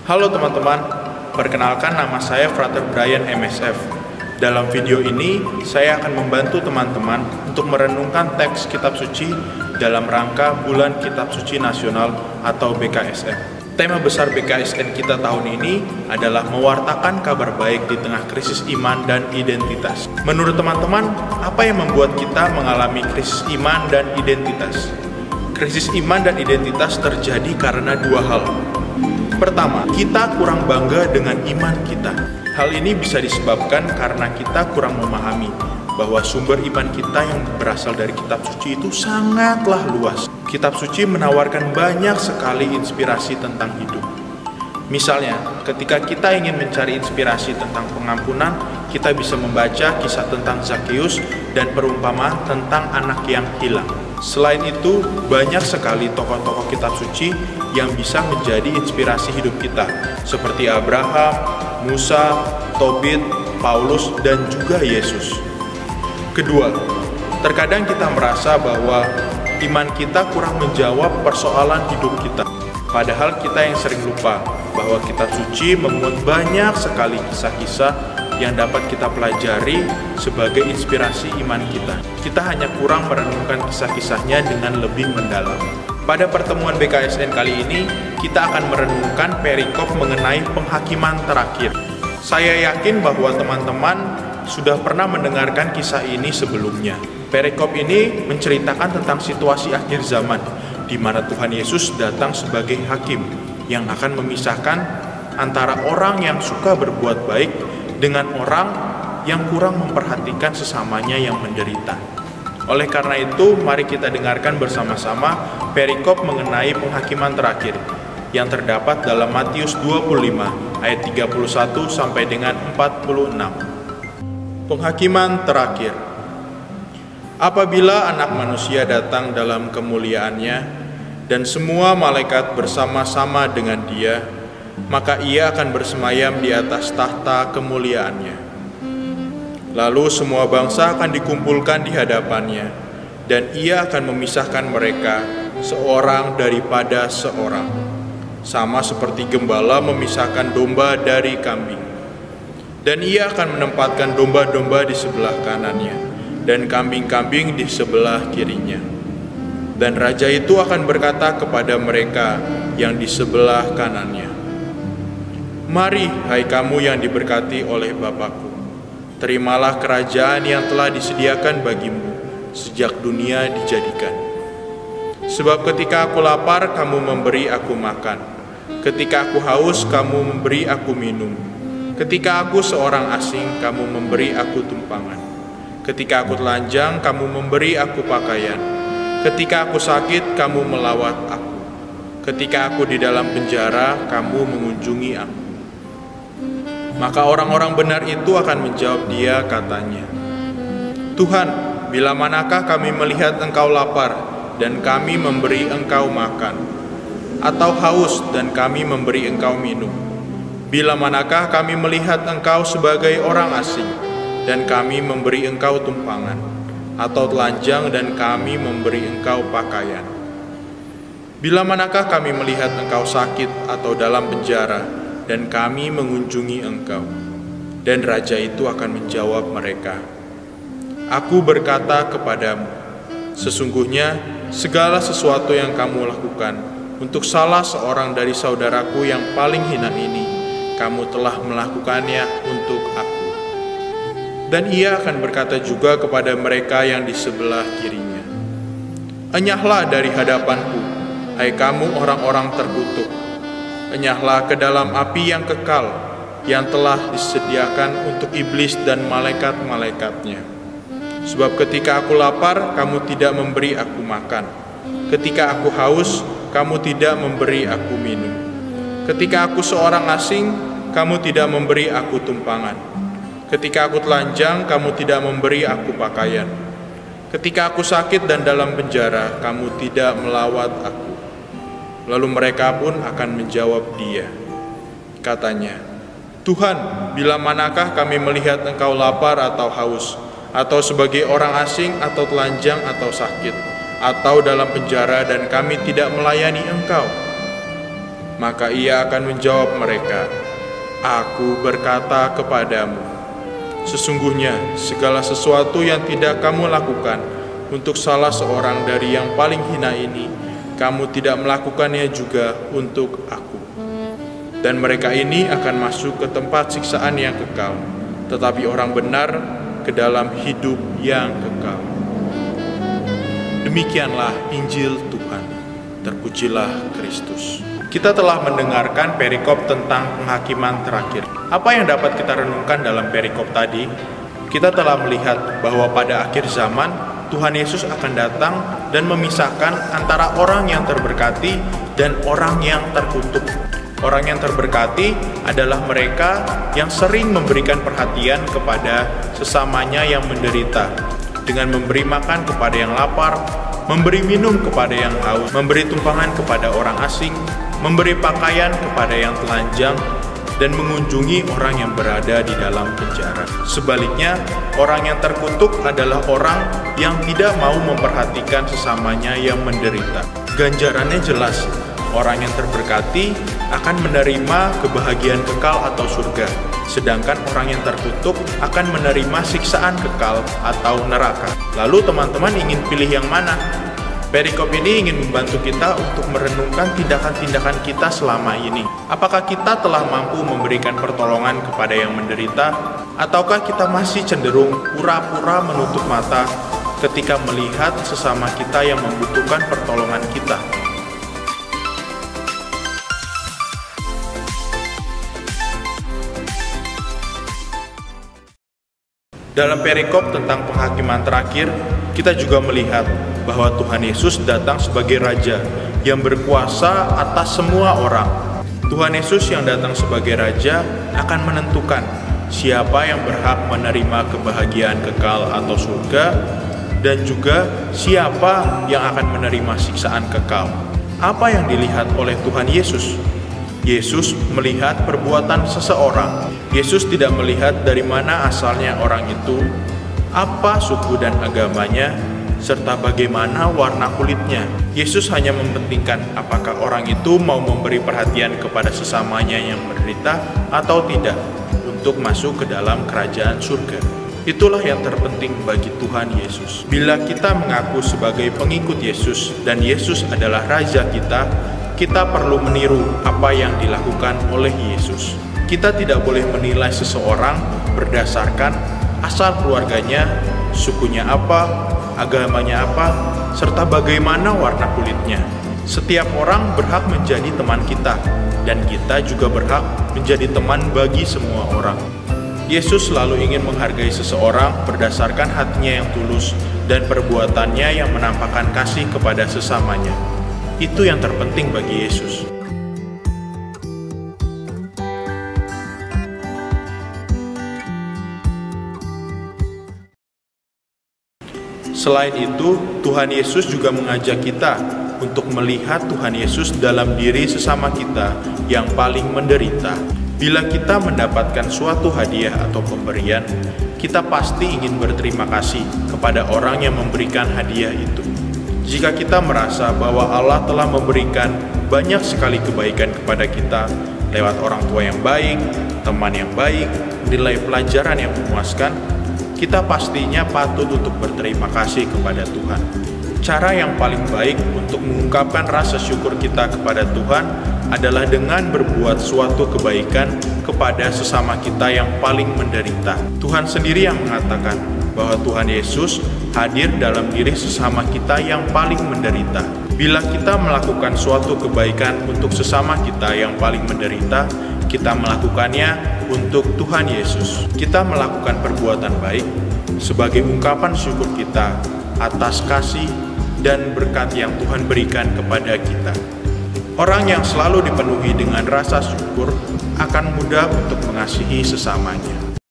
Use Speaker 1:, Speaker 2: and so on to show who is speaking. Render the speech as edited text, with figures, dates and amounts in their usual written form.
Speaker 1: Halo teman-teman, perkenalkan nama saya Frater Brian MSF. Dalam video ini, saya akan membantu teman-teman untuk merenungkan teks Kitab Suci dalam rangka Bulan Kitab Suci Nasional atau BKSN. Tema besar BKSN kita tahun ini adalah mewartakan kabar baik di tengah krisis iman dan identitas. Menurut teman-teman, apa yang membuat kita mengalami krisis iman dan identitas? Krisis iman dan identitas terjadi karena dua hal. Pertama, kita kurang bangga dengan iman kita. Hal ini bisa disebabkan karena kita kurang memahami bahwa sumber iman kita yang berasal dari Kitab Suci itu sangatlah luas. Kitab Suci menawarkan banyak sekali inspirasi tentang hidup. Misalnya, ketika kita ingin mencari inspirasi tentang pengampunan, kita bisa membaca kisah tentang Zakheus dan perumpamaan tentang anak yang hilang. Selain itu, banyak sekali tokoh-tokoh Kitab Suci yang bisa menjadi inspirasi hidup kita, seperti Abraham, Musa, Tobit, Paulus, dan juga Yesus. Kedua, terkadang kita merasa bahwa iman kita kurang menjawab persoalan hidup kita. Padahal kita yang sering lupa bahwa Kitab Suci memuat banyak sekali kisah-kisah yang dapat kita pelajari sebagai inspirasi iman kita. Kita hanya kurang merenungkan kisah-kisahnya dengan lebih mendalam. Pada pertemuan BKSN kali ini, kita akan merenungkan perikop mengenai penghakiman terakhir. Saya yakin bahwa teman-teman sudah pernah mendengarkan kisah ini sebelumnya. Perikop ini menceritakan tentang situasi akhir zaman, di mana Tuhan Yesus datang sebagai hakim yang akan memisahkan antara orang yang suka berbuat baik dengan orang yang kurang memperhatikan sesamanya yang menderita. Oleh karena itu, mari kita dengarkan bersama-sama perikop mengenai penghakiman terakhir yang terdapat dalam Matius 25 ayat 31 sampai dengan 46. Penghakiman terakhir. Apabila Anak Manusia datang dalam kemuliaannya dan semua malaikat bersama-sama dengan Dia, maka Ia akan bersemayam di atas tahta kemuliaannya. Lalu semua bangsa akan dikumpulkan di hadapannya, dan Ia akan memisahkan mereka seorang daripada seorang, sama seperti gembala memisahkan domba dari kambing. Dan Ia akan menempatkan domba-domba di sebelah kanannya, dan kambing-kambing di sebelah kirinya. Dan Raja itu akan berkata kepada mereka yang di sebelah kanannya, "Mari, hai kamu yang diberkati oleh Bapa-Ku, terimalah kerajaan yang telah disediakan bagimu sejak dunia dijadikan. Sebab ketika aku lapar, kamu memberi aku makan. Ketika aku haus, kamu memberi aku minum. Ketika aku seorang asing, kamu memberi aku tumpangan. Ketika aku telanjang, kamu memberi aku pakaian. Ketika aku sakit, kamu melawat aku. Ketika aku di dalam penjara, kamu mengunjungi aku." Maka orang-orang benar itu akan menjawab Dia, katanya, "Tuhan, bila manakah kami melihat Engkau lapar dan kami memberi Engkau makan, atau haus dan kami memberi Engkau minum? Bila manakah kami melihat Engkau sebagai orang asing dan kami memberi Engkau tumpangan, atau telanjang dan kami memberi Engkau pakaian? Bila manakah kami melihat Engkau sakit atau dalam penjara dan kami mengunjungi Engkau?" Dan Raja itu akan menjawab mereka, "Aku berkata kepadamu, sesungguhnya segala sesuatu yang kamu lakukan untuk salah seorang dari saudaraku yang paling hina ini, kamu telah melakukannya untuk aku." Dan Ia akan berkata juga kepada mereka yang di sebelah kirinya, "Enyahlah dari hadapanku, hai kamu orang-orang terkutuk. Enyahlah ke dalam api yang kekal, yang telah disediakan untuk iblis dan malaikat-malaikatnya. Sebab ketika aku lapar, kamu tidak memberi aku makan. Ketika aku haus, kamu tidak memberi aku minum. Ketika aku seorang asing, kamu tidak memberi aku tumpangan. Ketika aku telanjang, kamu tidak memberi aku pakaian. Ketika aku sakit dan dalam penjara, kamu tidak melawat aku." Lalu mereka pun akan menjawab Dia, katanya, "Tuhan, bila manakah kami melihat Engkau lapar atau haus, atau sebagai orang asing, atau telanjang, atau sakit, atau dalam penjara, dan kami tidak melayani Engkau?" Maka ia akan menjawab mereka, "Aku berkata kepadamu, sesungguhnya segala sesuatu yang tidak kamu lakukan untuk salah seorang dari yang paling hina ini, kamu tidak melakukannya juga untuk aku." Dan mereka ini akan masuk ke tempat siksaan yang kekal, tetapi orang benar ke dalam hidup yang kekal. Demikianlah Injil Tuhan. Terpujilah Kristus. Kita telah mendengarkan perikop tentang penghakiman terakhir. Apa yang dapat kita renungkan dalam perikop tadi? Kita telah melihat bahwa pada akhir zaman, Tuhan Yesus akan datang dan memisahkan antara orang yang terberkati dan orang yang terkutuk. Orang yang terberkati adalah mereka yang sering memberikan perhatian kepada sesamanya yang menderita, dengan memberi makan kepada yang lapar, memberi minum kepada yang haus, memberi tumpangan kepada orang asing, memberi pakaian kepada yang telanjang, dan mengunjungi orang yang berada di dalam penjara. Sebaliknya, orang yang terkutuk adalah orang yang tidak mau memperhatikan sesamanya yang menderita. Ganjarannya jelas, orang yang terberkati akan menerima kebahagiaan kekal atau surga, sedangkan orang yang terkutuk akan menerima siksaan kekal atau neraka. Lalu teman-teman ingin pilih yang mana? Perikop ini ingin membantu kita untuk merenungkan tindakan-tindakan kita selama ini. Apakah kita telah mampu memberikan pertolongan kepada yang menderita, ataukah kita masih cenderung pura-pura menutup mata ketika melihat sesama kita yang membutuhkan pertolongan kita? Dalam perikop tentang penghakiman terakhir, kita juga melihat bahwa Tuhan Yesus datang sebagai Raja yang berkuasa atas semua orang. Tuhan Yesus yang datang sebagai Raja akan menentukan siapa yang berhak menerima kebahagiaan kekal atau surga, dan juga siapa yang akan menerima siksaan kekal. Apa yang dilihat oleh Tuhan Yesus? Yesus melihat perbuatan seseorang. Yesus tidak melihat dari mana asalnya orang itu, apa suku dan agamanya, serta bagaimana warna kulitnya. Yesus hanya mementingkan apakah orang itu mau memberi perhatian kepada sesamanya yang menderita atau tidak untuk masuk ke dalam kerajaan surga. Itulah yang terpenting bagi Tuhan Yesus. Bila kita mengaku sebagai pengikut Yesus dan Yesus adalah Raja kita perlu meniru apa yang dilakukan oleh Yesus. Kita tidak boleh menilai seseorang berdasarkan asal keluarganya, sukunya apa, agamanya apa, serta bagaimana warna kulitnya. Setiap orang berhak menjadi teman kita, dan kita juga berhak menjadi teman bagi semua orang. Yesus selalu ingin menghargai seseorang berdasarkan hatinya yang tulus dan perbuatannya yang menampakkan kasih kepada sesamanya. Itu yang terpenting bagi Yesus. Selain itu, Tuhan Yesus juga mengajak kita untuk melihat Tuhan Yesus dalam diri sesama kita yang paling menderita. Bila kita mendapatkan suatu hadiah atau pemberian, kita pasti ingin berterima kasih kepada orang yang memberikan hadiah itu. Jika kita merasa bahwa Allah telah memberikan banyak sekali kebaikan kepada kita lewat orang tua yang baik, teman yang baik, nilai pelajaran yang memuaskan, kita pastinya patut untuk berterima kasih kepada Tuhan. Cara yang paling baik untuk mengungkapkan rasa syukur kita kepada Tuhan adalah dengan berbuat suatu kebaikan kepada sesama kita yang paling menderita. Tuhan sendiri yang mengatakan bahwa Tuhan Yesus hadir dalam diri sesama kita yang paling menderita. Bila kita melakukan suatu kebaikan untuk sesama kita yang paling menderita, kita melakukannya untuk Tuhan Yesus. Kita melakukan perbuatan baik sebagai ungkapan syukur kita atas kasih dan berkat yang Tuhan berikan kepada kita. Orang yang selalu dipenuhi dengan rasa syukur akan mudah untuk mengasihi sesamanya.